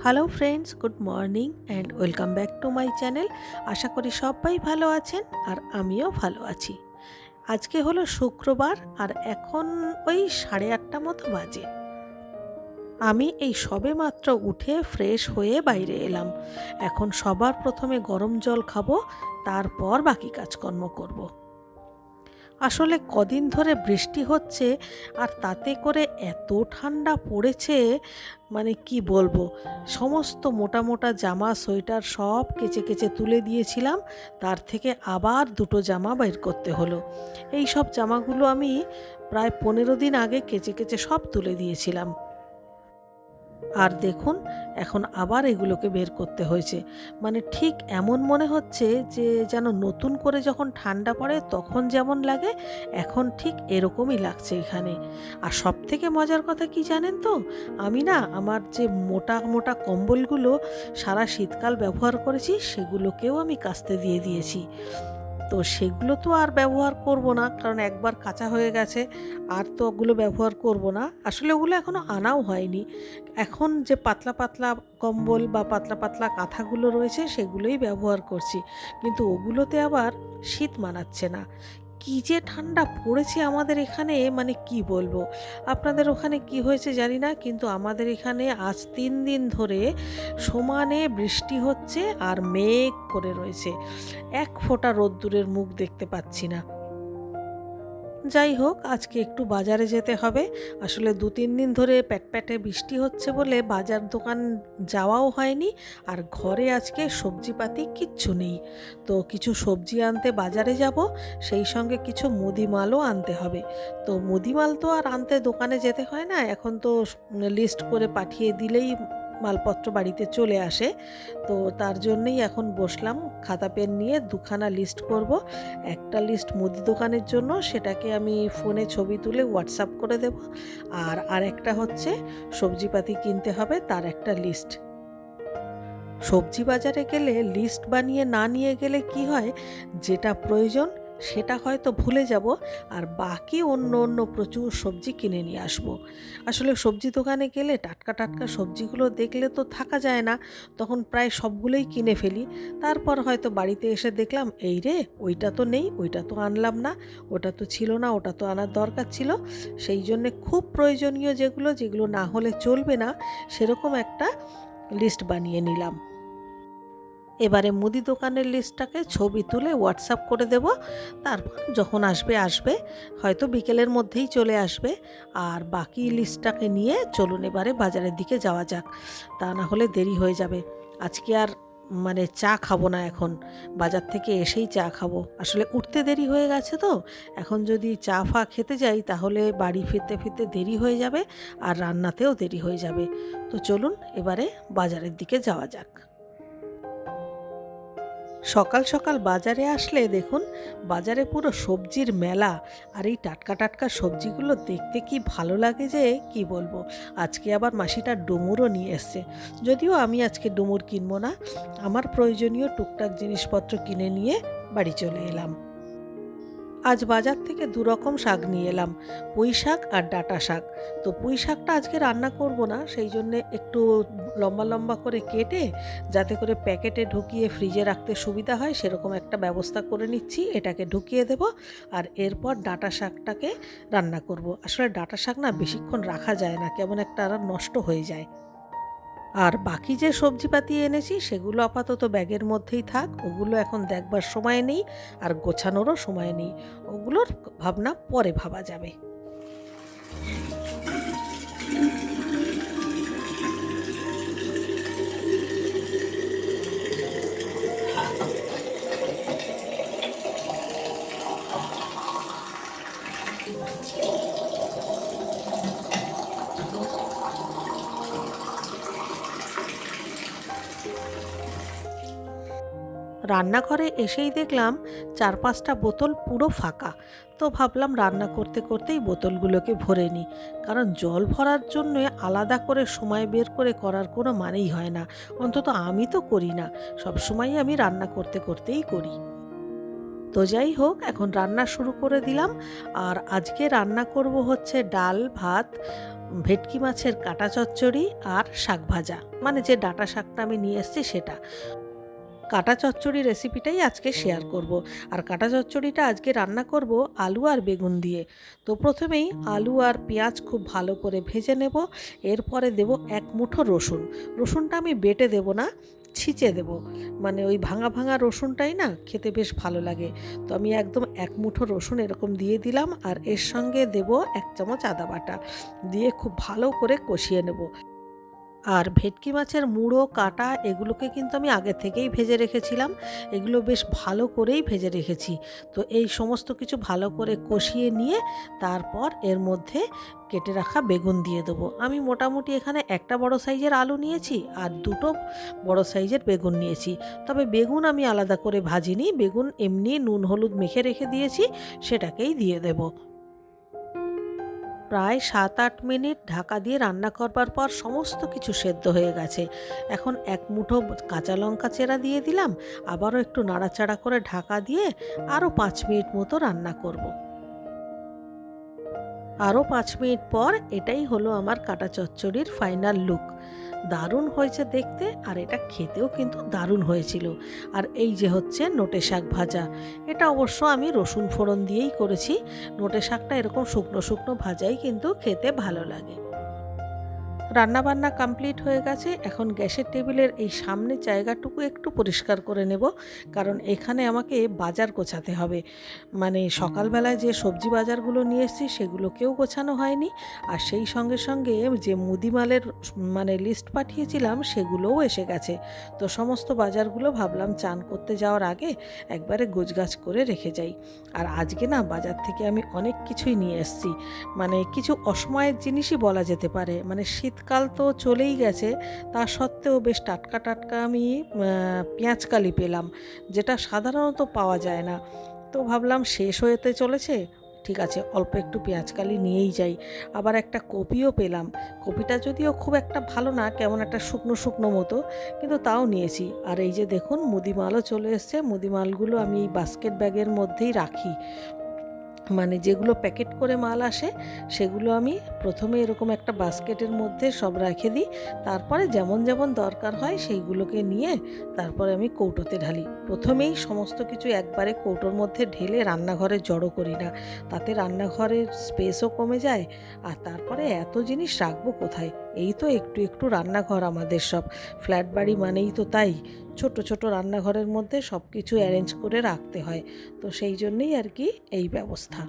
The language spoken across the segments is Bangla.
Hello friends, good morning and welcome back to my channel. আশা করি সবাই ভালো আছেন আর আমিও ভালো আছি। আজকে হলো শুক্রবার আর এখন ওই 8:30 মতো বাজে। আমি এই সবে মাত্র উঠে ফ্রেশ হয়ে বাইরে এলাম। এখন সবার প্রথমে গরম জল খাবো, তারপর বাকি কাজকর্ম করব। আসলে কদিন ধরে বৃষ্টি হচ্ছে আর তাতে করে এত ঠান্ডা পড়েছে, মানে কি বলবো। সমস্ত মোটা মোটা জামা সোয়েটার সব কেচে কেচে তুলে দিয়েছিলাম, তার থেকে আবার দুটো জামা বের করতে হলো। এই সব জামাগুলো আমি প্রায় 15 দিন আগে কেচে কেচে সব তুলে দিয়েছিলাম, আর দেখুন এখন আবার এগুলোকে বের করতে হয়েছে। মানে ঠিক এমন মনে হচ্ছে যে যেন নতুন করে যখন ঠান্ডা পড়ে তখন যেমন লাগে, এখন ঠিক এরকমই লাগছে এখানে। আর সব থেকে মজার কথা কি জানেন তো, আমি না আমার যে মোটা মোটা কম্বলগুলো সারা শীতকাল ব্যবহার করেছি সেগুলোকেও আমি কাচতে দিয়ে দিয়েছি। তো সেগুলো তো আর ব্যবহার করব না, কারণ একবার কাঁচা হয়ে গেছে, আর তো ওগুলো ব্যবহার করব না। আসলে ওগুলো এখনও আনাও হয়নি। এখন যে পাতলা পাতলা কম্বল বা পাতলা পাতলা কাঁথাগুলো রয়েছে সেগুলোই ব্যবহার করছি, কিন্তু ওগুলোতে আবার শীত মানাচ্ছে না। কী যে ঠান্ডা পড়েছে আমাদের এখানে, মানে কি বলবো। আপনাদের ওখানে কি হয়েছে জানি না, কিন্তু আমাদের এখানে আজ 3 দিন ধরে সমানে বৃষ্টি হচ্ছে আর মেঘ করে রয়েছে। এক ফোঁটা রোদ্দুরের মুখ দেখতে পাচ্ছি না। যাই হোক, আজকে একটু বাজারে যেতে হবে। আসলে 2-3 দিন ধরে প্যাটপ্যাটে বৃষ্টি হচ্ছে বলে বাজার দোকান যাওয়াও হয়নি, আর ঘরে আজকে সবজিপাতি কিচ্ছু নেই। তো কিছু সবজি আনতে বাজারে যাব, সেই সঙ্গে কিছু মুদিমালও আনতে হবে। তো মুদিমাল তো আর আনতে দোকানে যেতে হয় না, এখন তো লিস্ট করে পাঠিয়ে দিলেই মালপত্র বাড়িতে চলে আসে। তো তার জন্যই এখন বসলাম খাতা পেন নিয়ে, দুখানা লিস্ট করব। একটা লিস্ট মুদি দোকানের জন্য, সেটাকে আমি ফোনে ছবি তুলে হোয়াটসঅ্যাপ করে দেব। আর আরেকটা হচ্ছে সবজিপাতি কিনতে হবে, তার একটা লিস্ট। সবজি বাজারে গেলে লিস্ট বানিয়ে না নিয়ে গেলে কি হয়, যেটা প্রয়োজন সেটা হয়তো ভুলে যাব, আর বাকি অন্য অন্য প্রচুর সবজি কিনে নিয়ে আসবো। আসলে সবজি দোকানে গেলে টাটকা টাটকা সবজিগুলো দেখলে তো থাকা যায় না, তখন প্রায় সবগুলোই কিনে ফেলি। তারপর হয়তো বাড়িতে এসে দেখলাম, এই রে ওইটা তো নেই, ওইটা তো আনলাম না, ওটা তো ছিল না, ওটা তো আনার দরকার ছিল। সেই জন্যে খুব প্রয়োজনীয় যেগুলো যেগুলো না হলে চলবে না, সেরকম একটা লিস্ট বানিয়ে নিলাম। এবারে মুদি দোকানের লিস্টটাকে ছবি তুলে হোয়াটসঅ্যাপ করে দেব। তারপর যখন আসবে আসবে, হয়তো বিকেলের মধ্যেই চলে আসবে। আর বাকি লিস্টটাকে নিয়ে চলুন এবারে বাজারের দিকে যাওয়া যাক, তা না হলে দেরি হয়ে যাবে। আজকে আর মানে চা খাবো না, এখন বাজার থেকে এসেই চা খাবো। আসলে উঠতে দেরি হয়ে গেছে, তো এখন যদি চা ফা খেতে যাই তাহলে বাড়ি ফিরতে ফিরতে দেরি হয়ে যাবে, আর রান্নাতেও দেরি হয়ে যাবে। তো চলুন এবারে বাজারের দিকে যাওয়া যাক। সকাল সকাল বাজারে আসলে দেখুন, বাজারে পুরো সবজির মেলা। আর এই টাটকা টাটকা সবজিগুলো দেখতে কি ভালো লাগে যে কি বলবো। আজকে আবার মাসিটা ডুমুরও নিয়ে এসছে, যদিও আমি আজকে ডুমুর কিনবো না। আমার প্রয়োজনীয় টুকটাক জিনিসপত্র কিনে নিয়ে বাড়ি চলে এলাম। আজ বাজার থেকে 2 রকম শাক নিয়ে এলাম, পুঁই শাক আর ডাঁটা শাক। তো পুঁই শাকটা আজকে রান্না করব না, সেই জন্যে একটু লম্বা লম্বা করে কেটে, যাতে করে প্যাকেটে ঢুকিয়ে ফ্রিজে রাখতে সুবিধা হয় সেরকম একটা ব্যবস্থা করে নিচ্ছি। এটাকে ঢুকিয়ে দেব, আর এরপর ডাঁটা শাকটাকে রান্না করব। আসলে ডাঁটা শাক না বেশিক্ষণ রাখা যায় না, কেমন একটা নষ্ট হয়ে যায়। আর বাকি যে সবজিপাতি এনেছি সেগুলো আপাতত ব্যাগের মধ্যেই থাক, ওগুলো এখন দেখবার সময় নেই, আর গোছানোরও সময় নেই। ওগুলোর ভাবনা পরে ভাবা যাবে। রান্নাঘরে এসেই দেখলাম 4-5টা বোতল পুরো ফাঁকা। তো ভাবলাম রান্না করতে করতেই বোতলগুলোকে ভরে নিই, কারণ জল ভরার জন্য আলাদা করে সময় বের করে করার কোনো মানেই হয় না। অন্তত আমি তো করি না, সবসময়ই আমি রান্না করতে করতেই করি। তো যাই হোক, এখন রান্না শুরু করে দিলাম। আর আজকে রান্না করব হচ্ছে ডাল ভাত, ভেটকি মাছের কাটা চচ্চড়ি আর শাক ভাজা, মানে যে ডাঁটা শাকটা আমি নিয়ে এসেছি সেটা। কাটা চচ্চড়ি রেসিপিটাই আজকে শেয়ার করব। আর কাটা চচ্চড়িটা আজকে রান্না করব আলু আর বেগুন দিয়ে। তো প্রথমেই আলু আর পেঁয়াজ খুব ভালো করে ভেজে নেব। এরপরে দেব এক মুঠো রসুন। রসুনটা আমি বেটে দেব না, ছিঁচে দেব, মানে ওই ভাঙা ভাঙা রসুনটাই না খেতে বেশ ভালো লাগে। তো আমি একদম এক মুঠো রসুন এরকম দিয়ে দিলাম, আর এর সঙ্গে দেব 1 চামচ আদা বাটা, দিয়ে খুব ভালো করে কষিয়ে নেব। আর ভেটকি মাছের মুড়ো কাটা এগুলোকে কিন্তু আমি আগে থেকেই ভেজে রেখেছিলাম, এগুলো বেশ ভালো করেই ভেজে রেখেছি। তো এই সমস্ত কিছু ভালো করে কষিয়ে নিয়ে তারপর এর মধ্যে কেটে রাখা বেগুন দিয়ে দেবো। আমি মোটামুটি এখানে একটা বড় সাইজের আলু নিয়েছি আর দুটো বড় সাইজের বেগুন নিয়েছি। তবে বেগুন আমি আলাদা করে ভাজিনি, বেগুন এমনি নুন হলুদ মেখে রেখে দিয়েছি, সেটাকেই দিয়ে দেবো। প্রায় 7-8 মিনিট ঢাকা দিয়ে রান্না করবার পর সমস্ত কিছু সেদ্ধ হয়ে গেছে। এখন এক মুঠো কাঁচা লঙ্কা চেরা দিয়ে দিলাম, আবারও একটু নাড়াচাড়া করে ঢাকা দিয়ে আরও 5 মিনিট মতো রান্না করব। আরও 5 মিনিট পর এটাই হলো আমার কাটা চচ্চড়ির ফাইনাল লুক। দারুণ হয়েছে দেখতে, আর এটা খেতেও কিন্তু দারুণ হয়েছিল। আর এই যে হচ্ছে নোটে শাক ভাজা, এটা অবশ্য আমি রসুন ফোড়ন দিয়েই করেছি। নোটে শাকটা এরকম শুকনো শুকনো ভাজাই কিন্তু খেতে ভালো লাগে। রান্নাবান্না কমপ্লিট হয়ে গেছে। এখন গ্যাসের টেবিলের এই সামনের জায়গাটুকু একটু পরিষ্কার করে নেব, কারণ এখানে আমাকে বাজার গোছাতে হবে। মানে সকালবেলায় যে সবজি বাজারগুলো নিয়ে এসেছি সেগুলোকেও গোছানো হয়নি, আর সেই সঙ্গে সঙ্গে যে মুদিমালের মানে লিস্ট পাঠিয়েছিলাম সেগুলোও এসে গেছে। তো সমস্ত বাজারগুলো ভাবলাম চান করতে যাওয়ার আগে একবারে গোছগাছ করে রেখে যাই। আর আজকে না বাজার থেকে আমি অনেক কিছুই নিয়ে এসেছি, মানে কিছু অসময়ের জিনিসই বলা যেতে পারে। মানে শীতকাল তো চলেই গেছে, তা সত্ত্বেও বেশ টাটকা টাটকা আমি পেঁয়াজকালি পেলাম, যেটা সাধারণত পাওয়া যায় না। তো ভাবলাম শেষ হতে চলেছে, ঠিক আছে অল্প একটু পেঁয়াজকালি নিয়েই যাই। আবার একটা কপিও পেলাম, কপিটা যদিও খুব একটা ভালো না, কেমন একটা শুকনো শুকনো মতো, কিন্তু তাও নিয়েছি। আর এই যে দেখুন মুদিমালও চলে এসছে। মুদিমালগুলো আমি এই বাস্কেট ব্যাগের মধ্যেই রাখি, মানে যেগুলো প্যাকেট করে মাল আসে সেগুলো আমি প্রথমে এরকম একটা বাস্কেটের মধ্যে সব রেখে দিই, তারপরে যেমন যেমন দরকার হয় সেইগুলোকে নিয়ে তারপরে আমি কৌটোতে ঢালি। প্রথমেই সমস্ত কিছু একবারে কৌটোর মধ্যে ঢেলে রান্নাঘরে জড়ো করি না, তাতে রান্নাঘরের স্পেসও কমে যায়। আর তারপরে এত জিনিস রাখবো কোথায়, এই তো একটু একটু রান্নাঘর আমাদের সব, ফ্ল্যাট বাড়ি মানেই তো তাই, ছোট ছোট রান্নাঘরের মধ্যে সব কিছু অ্যারেঞ্জ করে রাখতে হয়। তো সেই জন্যেই আর কি এই ব্যবস্থা।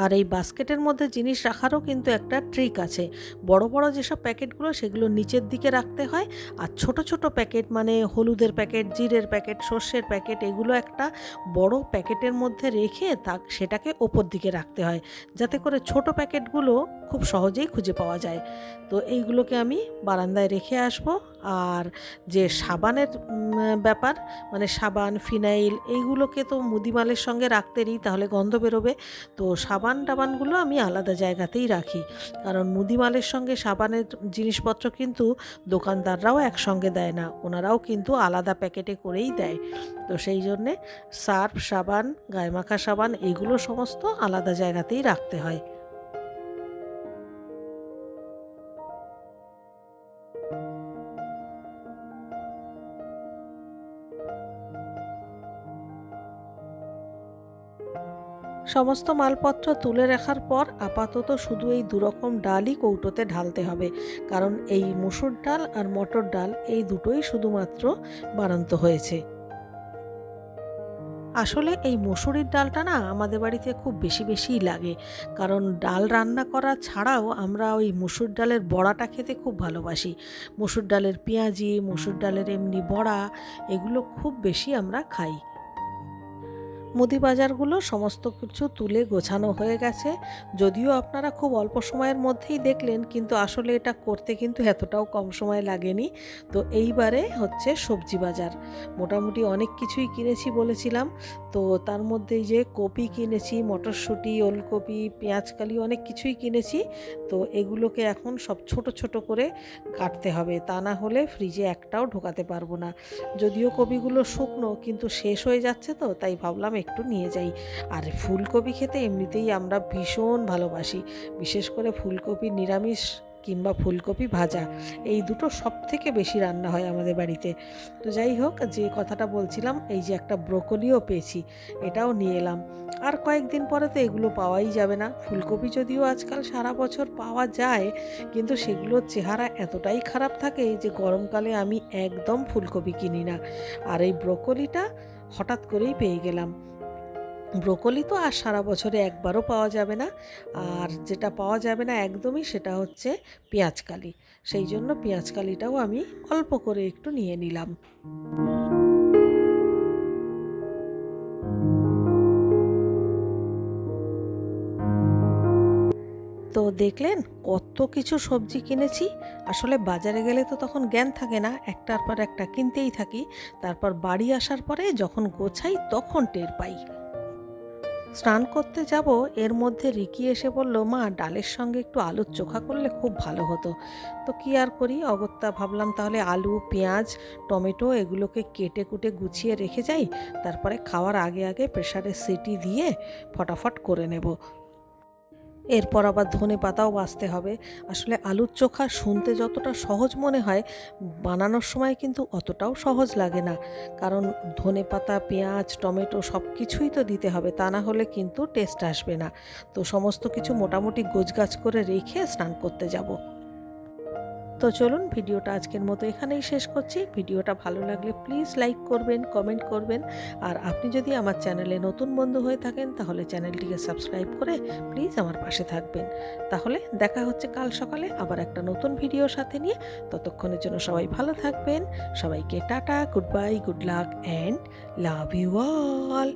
আর এই বাস্কেটের মধ্যে জিনিস রাখারও কিন্তু একটা ট্রিক আছে। বড় বড় যেসব প্যাকেটগুলো সেগুলো নিচের দিকে রাখতে হয়, আর ছোট ছোট প্যাকেট মানে হলুদের প্যাকেট, জিরের প্যাকেট, সর্ষের প্যাকেট, এগুলো একটা বড় প্যাকেটের মধ্যে রেখে সেটাকে ওপর দিকে রাখতে হয়, যাতে করে ছোট প্যাকেটগুলো খুব সহজেই খুঁজে পাওয়া যায়। তো এইগুলোকে আমি বারান্দায় রেখে আসব। আর যে সাবানের ব্যাপার, মানে সাবান ফিনাইল এইগুলোকে তো মুদিমালের সঙ্গে রাখতে নেই, তাহলে গন্ধ বেরোবে। তো সাবান টাবানগুলো আমি আলাদা জায়গাতেই রাখি, কারণ মুদিমালের সঙ্গে সাবানের জিনিসপত্র কিন্তু দোকানদাররাও একসঙ্গে দেয় না, ওনারাও কিন্তু আলাদা প্যাকেটে করেই দেয়। তো সেই জন্যে সার্ফ সাবান, গায়েমাখা সাবান এগুলো সমস্ত আলাদা জায়গাতেই রাখতে হয়। সমস্ত মালপত্র তুলে রাখার পর আপাতত শুধু এই দুরকম ডালই কৌটোতে ঢালতে হবে, কারণ এই মসুর ডাল আর মটর ডাল এই দুটোই শুধুমাত্র বাড়ন্ত হয়েছে। আসলে এই মসুরির ডালটা না আমাদের বাড়িতে খুব বেশি বেশিই লাগে, কারণ ডাল রান্না করা ছাড়াও আমরা ওই মসুর ডালের বড়াটা খেতে খুব ভালোবাসি। মসুর ডালের পেঁয়াজি, মসুর ডালের এমনি বড়া, এগুলো খুব বেশি আমরা খাই। মুদি বাজারগুলো সমস্ত কিছু তুলে গোছানো হয়ে গেছে। যদিও আপনারা খুব অল্প সময়ের মধ্যেই দেখলেন, কিন্তু আসলে এটা করতে কিন্তু এতটাও কম সময় লাগেনি। তো এইবারে হচ্ছে সবজি বাজার, মোটামুটি অনেক কিছুই কিনেছি বলেছিলাম। তো তার মধ্যে যে কপি কিনেছি, মটরশুঁটি, ওলকপি, পেঁয়াজকালি, অনেক কিছুই কিনেছি। তো এগুলোকে এখন সব ছোট ছোট করে কাটতে হবে, তা না হলে ফ্রিজে একটাও ঢোকাতে পারবো না। যদিও কপিগুলো শুকনো, কিন্তু শেষ হয়ে যাচ্ছে, তো তাই ভাবলাম একটু নিয়ে যাই। আর ফুলকপি খেতে এমনিতেই আমরা ভীষণ ভালোবাসি, বিশেষ করে ফুলকপি নিরামিষ কিংবা ফুলকপি ভাজা, এই দুটো সব থেকে বেশি রান্না হয় আমাদের বাড়িতে। তো যাই হোক, যে কথাটা বলছিলাম, এই যে একটা ব্রোকলিও পেয়েছি, এটাও নিয়ে এলাম। আর কয়েকদিন পরে তো এগুলো পাওয়াই যাবে না। ফুলকপি যদিও আজকাল সারা বছর পাওয়া যায়, কিন্তু সেগুলোর চেহারা এতটাই খারাপ থাকে যে গরমকালে আমি একদম ফুলকপি কিনি না। আর এই ব্রোকলিটা হঠাৎ করেই পেয়ে গেলাম। ব্রোকলি তো আর সারা বছরে একবারও পাওয়া যাবে না। আর যেটা পাওয়া যাবে না একদমই, সেটা হচ্ছে পেঁয়াজকালি। সেই জন্য পেঁয়াজকালিটাও আমি অল্প করে একটু নিয়ে নিলাম। তো দেখলেন কত কিছু সবজি কিনেছি। আসলে বাজারে গেলে তো তখন জ্ঞান থাকে না, একটার পর একটা কিনতেই থাকি। তারপর বাড়ি আসার পরে যখন গোছাই তখন টের পাই। স্নান করতে যাব, এর মধ্যে রিকি এসে বলল, মা ডালের সঙ্গে একটু আলুর চোখা করলে খুব ভালো হতো। তো কি আর করি, অগত্যা ভাবলাম তাহলে আলু, পেঁয়াজ, টমেটো এগুলোকে কেটে কুটে গুছিয়ে রেখে যাই, তারপরে খাওয়ার আগে আগে প্রেসারে সিটি দিয়ে ফটাফট করে নেব। এরপর আবার ধনে পাতাও বাছতে হবে। আসলে আলুর চোখা শুনতে যতটা সহজ মনে হয়, বানানোর সময় কিন্তু অতটাও সহজ লাগে না। কারণ ধনে পাতা, পেঁয়াজ, টমেটো সব কিছুই তো দিতে হবে, তা না হলে কিন্তু টেস্ট আসবে না। তো সমস্ত কিছু মোটামুটি গোছগাছ করে রেখে স্নান করতে যাব। তো চলুন, ভিডিওটা আজকের মতো এখানেই শেষ করছি। ভিডিওটা ভালো লাগলে প্লিজ লাইক করবেন, কমেন্ট করবেন। আর আপনি যদি আমার চ্যানেলে নতুন বন্ধু হয়ে থাকেন, তাহলে চ্যানেলটিকে সাবস্ক্রাইব করে প্লিজ আমার পাশে থাকবেন। তাহলে দেখা হচ্ছে কাল সকালে আবার একটা নতুন ভিডিওর সাথে নিয়ে। ততক্ষণের জন্য সবাই ভালো থাকবেন। সবাইকে tata, good bye, good luck and love you all.